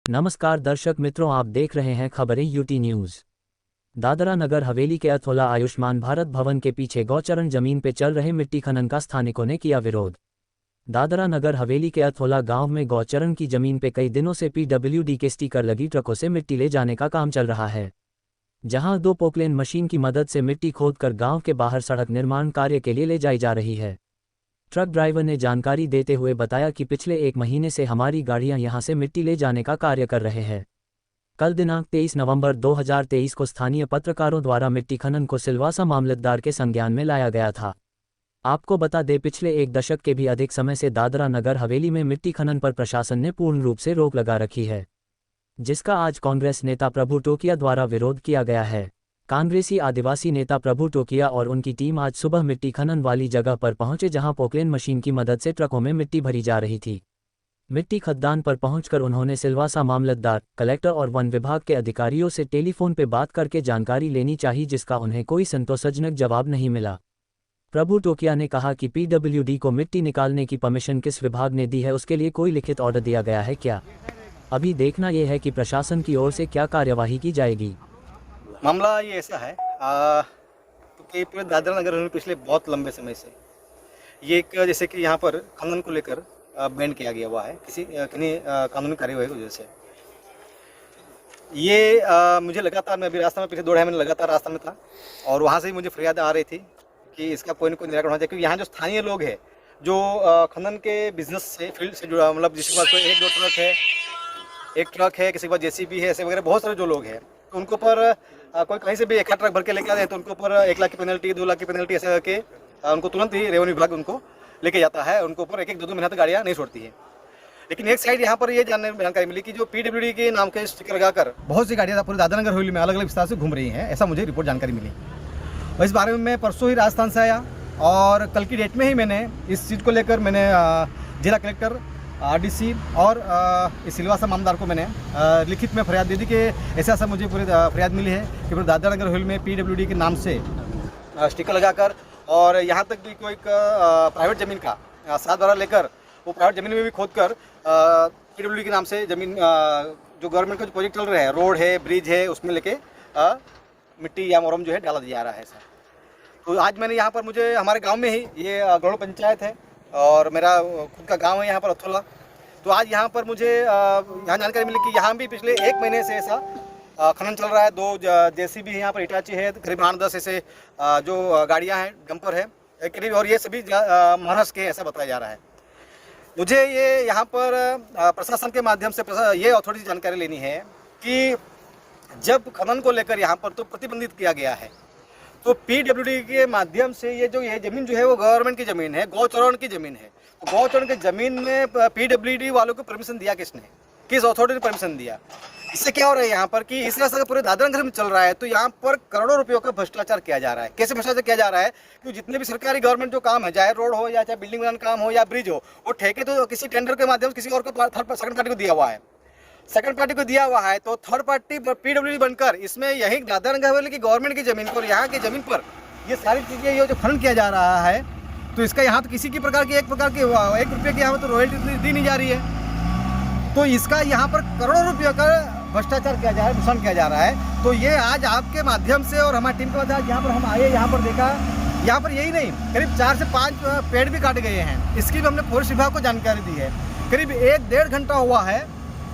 नमस्कार दर्शक मित्रों, आप देख रहे हैं खबरें यूटी न्यूज़। दादरा नगर हवेली के अथोला आयुष्मान भारत भवन के पीछे गौचरण जमीन पे चल रहे मिट्टी खनन का स्थानिकों ने किया विरोध। दादरा नगर हवेली के अथोला गांव में गौचरण की जमीन पे कई दिनों से पीडब्ल्यूडी के स्टिकर लगी ट्रकों से मिट्टी ले जाने का काम चल रहा है, जहां 2 पोकलेन मशीन की मदद से मिट्टी खोदकर गांव के बाहर सड़क निर्माण कार्य के लिए ले जाई जा रही है। ट्रक ड्राइवर ने जानकारी देते हुए बताया कि पिछले 1 महीने से हमारी गाड़ियां यहां से मिट्टी ले जाने का कार्य कर रहे हैं। कल दिनांक 23 नवंबर 2023 को स्थानीय पत्रकारों द्वारा मिट्टी खनन को सिलवासा मामलतदार के संज्ञान में लाया गया था। आपको बता दें, पिछले 1 दशक के भी अधिक समय से दादरा नगर हवेली में मिट्टी खनन पर प्रशासन ने पूर्ण रूप से रोक लगा रखी है, जिसका आज कांग्रेस नेता प्रभु टोकिया द्वारा विरोध किया गया है। कांग्रेसी आदिवासी नेता प्रभु टोकिया और उनकी टीम आज सुबह मिट्टी खनन वाली जगह पर पहुंचे, जहां पोकलेन मशीन की मदद से ट्रकों में मिट्टी भरी जा रही थी। मिट्टी खदान पर पहुंचकर उन्होंने सिलवासा मामलतदार, कलेक्टर और वन विभाग के अधिकारियों से टेलीफोन पर बात करके जानकारी लेनी चाहिए, जिसका उन्हें कोई संतोषजनक जवाब नहीं मिला। प्रभु टोकिया ने कहा कि पीडब्ल्यूडी को मिट्टी निकालने की परमिशन किस विभाग ने दी है, उसके लिए कोई लिखित ऑर्डर दिया गया है क्या? अभी देखना यह है कि प्रशासन की ओर से क्या कार्यवाही की जाएगी। मामला ये ऐसा है कि पूरे दादरा नगर में पिछले बहुत लंबे समय से ये एक जैसे कि यहाँ पर खनन को लेकर बैन किया गया हुआ है किन्हीं कानूनी कार्यवाही की वजह से। ये मुझे लगातार, मैं अभी रास्ता में पिछले 2 महीने लगातार रास्ता में था और वहाँ से ही मुझे फरियाद आ रही थी कि इसका कोई न कोई निराकरण होना चाहिए, क्योंकि यहाँ जो स्थानीय लोग हैं जो खनन के बिजनेस से, फील्ड से जुड़ा, मतलब जिसके पास कोई 1-2 ट्रक है, 1 ट्रक है, किसी के पास जेसीबी है, ऐसे वगैरह बहुत सारे जो लोग हैं, तो उनके ऊपर कोई कहीं से भी 1 ट्रक भर के लेके आते हैं तो उनके ऊपर 1 लाख की पेनल्टी, 2 लाख की पेनल्टी ऐसे करके उनको तुरंत ही रेवेन्यू विभाग उनको लेके जाता है। उनके ऊपर 1-2 महीने तक गाड़ियाँ नहीं छोड़ती है। लेकिन एक साइड यहाँ पर ये जानकारी मिली कि जो पीडब्ल्यूडी के नाम के स्टिकर लगाकर बहुत सी गाड़ियाँ पूरे दादरा नगर हवेली में अलग अलग विस्तार से घूम रही हैं, ऐसा मुझे रिपोर्ट जानकारी मिली। और इस बारे में मैं परसों ही राजस्थान से आया और कल की डेट में ही मैंने इस चीज़ को लेकर मैंने जिला कलेक्टर, आरडीसी और इस सिलवासा मामलदार को मैंने लिखित में फरियाद दे दी कि ऐसा मुझे पूरी फरियाद मिली है कि पूरे दादरा नगर हवेली में पीडब्ल्यूडी के नाम से स्टिकर लगाकर और यहाँ तक भी कोई प्राइवेट ज़मीन का 7/12 लेकर वो प्राइवेट ज़मीन में भी खोद कर पीडब्ल्यूडी के नाम से ज़मीन जो गवर्नमेंट का जो प्रोजेक्ट चल रहा है, रोड है, ब्रिज है, उसमें लेके मिट्टी या मोरम जो है डाला जा रहा है सर। तो आज मैंने यहाँ पर, मुझे हमारे गाँव में ही, ये गढ़ पंचायत है और मेरा खुद का गांव है यहाँ पर अथोला, तो आज यहाँ पर मुझे यहाँ जानकारी मिली कि यहाँ भी पिछले 1 महीने से ऐसा खनन चल रहा है। 2 जेसीबी है यहाँ पर, हिटाची है, करीब 8-10 ऐसे जो गाड़ियाँ हैं, डंपर है करीब, और ये सभी महाराष्ट्र के, ऐसा बताया जा रहा है। मुझे ये यहाँ पर प्रशासन के माध्यम से ये अथॉरिटी से जानकारी लेनी है कि जब खनन को लेकर यहाँ पर तो प्रतिबंधित किया गया है, तो पीडब्ल्यूडी के माध्यम से ये ज़मीन जो है वो गवर्नमेंट की ज़मीन है, गौचरण की ज़मीन है। तो गौचरण की ज़मीन में पीडब्ल्यूडी वालों को परमिशन दिया किसने, किस अथॉरिटी ने परमिशन दिया? इससे क्या हो रहा है यहाँ पर कि इस तरह से पूरे दादरा नगर में चल रहा है, तो यहाँ पर करोड़ों रुपयों का भ्रष्टाचार किया जा रहा है। कैसे भ्रष्टाचार किया जा रहा है? कि जितने भी सरकारी गवर्नमेंट जो काम है, चाहे रोड हो या चाहे बिल्डिंग बनाने काम हो या ब्रिज हो, वो ठेके तो किसी टेंडर के माध्यम से किसी और को, सेकंड पार्टी को दिया हुआ है। सेकंड पार्टी को दिया हुआ है तो थर्ड पार्टी पीडब्ल्यूडी बनकर इसमें यही दादरा नगर हवेली की गवर्नमेंट की ज़मीन पर, यहाँ की ज़मीन पर ये सारी चीज़ें, ये जो खनन किया जा रहा है, तो इसका यहाँ तो किसी की प्रकार की 1 रुपये की यहाँ तो रॉयल्टी दी नहीं जा रही है। तो इसका यहाँ पर करोड़ों रुपये का भ्रष्टाचार किया जा रहा है, नुकसान किया जा रहा है। तो ये आज आपके माध्यम से और हमारी टीम के माध्यम यहाँ पर हम आए, यहाँ पर देखा, यहाँ पर यही नहीं, करीब 4 से 5 पेड़ भी काटे गए हैं। इसकी भी हमने फॉरेस्ट विभाग को जानकारी दी है। करीब 1-1.5 घंटा हुआ है।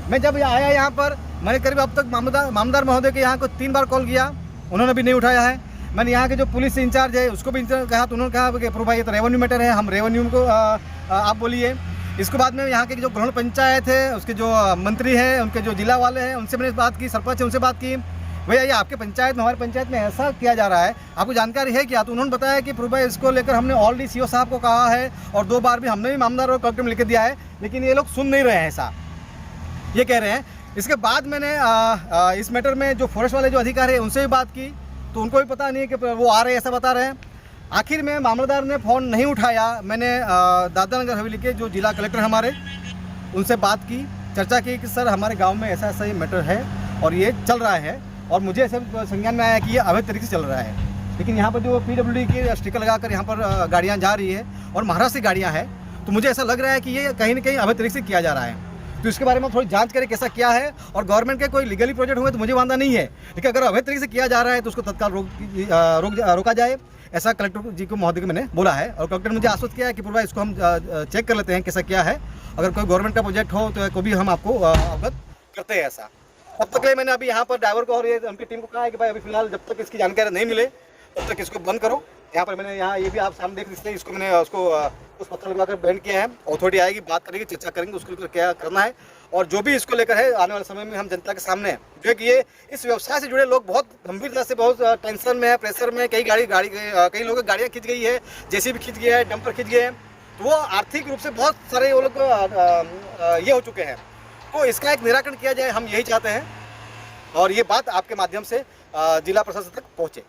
मैं जब आया यहाँ पर, मैंने करीब अब तक मामलदार महोदय के यहाँ को 3 बार कॉल किया, उन्होंने भी नहीं उठाया है। मैंने यहाँ के जो पुलिस इंचार्ज है उसको भी कहा, तो उन्होंने कहा कि प्रभु भाई ये तो रेवेन्यू मैटर है, हम रेवेन्यू को आप बोलिए। इसके बाद में यहाँ के जो ग्राम पंचायत है, उसके जो मंत्री हैं, उनके जो जिला वाले हैं, उनसे मैंने बात की, सरपंच है, उनसे बात की, भैया ये आपके पंचायत में, हमारे पंचायत में ऐसा किया जा रहा है, आपको जानकारी है क्या? तो उन्होंने बताया कि प्रभु भाई इसको लेकर हमने ऑलरेडी सीओ साहब को कहा है और 2 बार भी हमने भी मामलदार और कलेक्टर में लिख दिया है, लेकिन ये लोग सुन नहीं रहे हैं, ऐसा ये कह रहे हैं। इसके बाद मैंने इस मैटर में जो फॉरेस्ट वाले जो अधिकारी हैं उनसे भी बात की, तो उनको भी पता नहीं कि वो आ रहे हैं, ऐसा बता रहे हैं। आखिर में मामलदार ने फ़ोन नहीं उठाया। मैंने दादरा नगर हवेली के जो जिला कलेक्टर हमारे, उनसे बात की, चर्चा की कि सर हमारे गांव में ऐसा ऐसा ही मैटर है और ये चल रहा है, और मुझे ऐसे संज्ञान में आया कि ये अवैध तरीके से चल रहा है। लेकिन यहाँ पर जो पीडब्ल्यूडी के स्टिकर लगाकर यहाँ पर गाड़ियाँ जा रही है और महाराष्ट्र की गाड़ियाँ हैं, तो मुझे ऐसा लग रहा है कि ये कहीं ना कहीं अवैध तरीके से किया जा रहा है। तो इसके बारे में थोड़ी जांच करें कैसा क्या है, और गवर्नमेंट के कोई लीगली प्रोजेक्ट हुए तो मुझे वादा नहीं है, लेकिन अगर अवैध तरीके से किया जा रहा है तो उसको तत्काल रोका जाए, ऐसा कलेक्टर जी को महोदय को मैंने बोला है। और कलेक्टर ने मुझे आश्वस्त किया है कि पूर्वा इसको हम चेक कर लेते हैं कैसा क्या है, अगर कोई गवर्नमेंट का प्रोजेक्ट हो तो को भी हम आपको अवगत करते हैं ऐसा। तब तक के लिए मैंने अभी यहाँ पर ड्राइवर को और ये उनकी टीम को कहा है कि भाई अभी फिलहाल जब तक इसकी जानकारी नहीं मिले तब तक इसको बंद करो। यहाँ पर मैंने यहाँ ये भी आप सामने देख सकते हैं, इसको मैंने उसको उस पत्थर लगाकर बैंड किया है। अथॉरिटी आएगी, बात करेंगे, चर्चा करेंगे उसको लेकर क्या करना है, और जो भी इसको लेकर है आने वाले समय में हम जनता के सामने है। जो है कि ये इस व्यवसाय से जुड़े लोग बहुत गंभीरता से, बहुत टेंशन में है, प्रेशर में, कई कई लोगों की गाड़ियाँ खिंच गई है, जेसीबी खिंच गया है, डंपर खिंच गए हैं, तो वो आर्थिक रूप से बहुत सारे वो लोग ये हो चुके हैं। तो इसका एक निराकरण किया जाए, हम यही चाहते हैं, और ये बात आपके माध्यम से जिला प्रशासन तक पहुँचे।